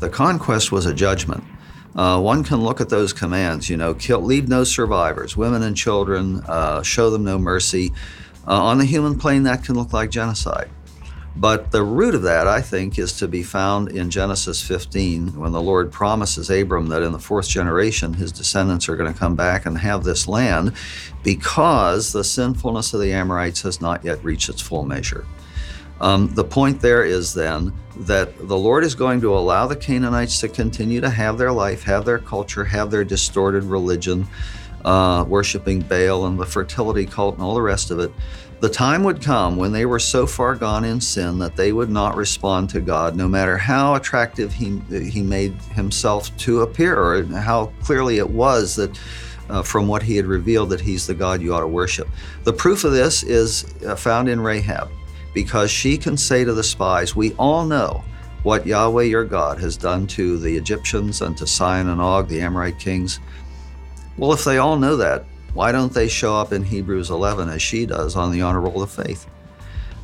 The conquest was a judgment. One can look at those commands, leave no survivors, women and children, show them no mercy. On the human plane, that can look like genocide. But the root of that, I think, is to be found in Genesis 15, when the Lord promises Abram that in the fourth generation, his descendants are going to come back and have this land because the sinfulness of the Amorites has not yet reached its full measure. The point there is then that the Lord is going to allow the Canaanites to continue to have their life, have their culture, have their distorted religion, worshiping Baal and the fertility cult and all the rest of it. The time would come when they were so far gone in sin that they would not respond to God, no matter how attractive he made himself to appear, or how clearly it was that from what he had revealed that he's the God you ought to worship. The proof of this is found in Rahab, because she can say to the spies, we all know what Yahweh your God has done to the Egyptians and to Sihon and Og, the Amorite kings. Well, if they all know that, why don't they show up in Hebrews 11 as she does on the honor roll of faith?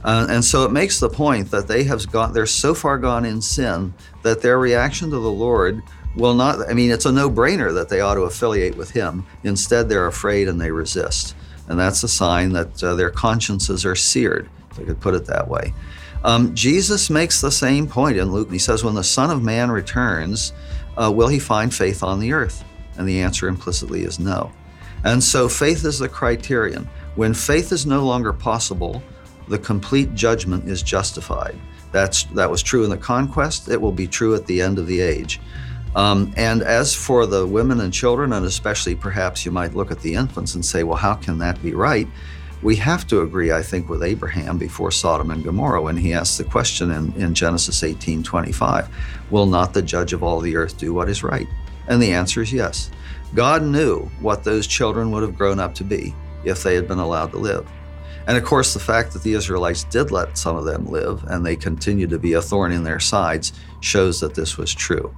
And so it makes the point that they're so far gone in sin that their reaction to the Lord will not, it's a no-brainer that they ought to affiliate with him. Instead, they're afraid and they resist. And that's a sign that their consciences are seared, if I could put it that way. Jesus makes the same point in Luke. He says, when the Son of Man returns, will he find faith on the earth? And the answer implicitly is no. And so faith is the criterion. When faith is no longer possible, the complete judgment is justified. That was true in the conquest. It will be true at the end of the age. And as for the women and children, and especially perhaps you might look at the infants and say, well, how can that be right? We have to agree, I think, with Abraham before Sodom and Gomorrah when he asked the question in Genesis 18:25, will not the judge of all the earth do what is right? And the answer is yes. God knew what those children would have grown up to be if they had been allowed to live. And of course, the fact that the Israelites did let some of them live and they continued to be a thorn in their sides shows that this was true.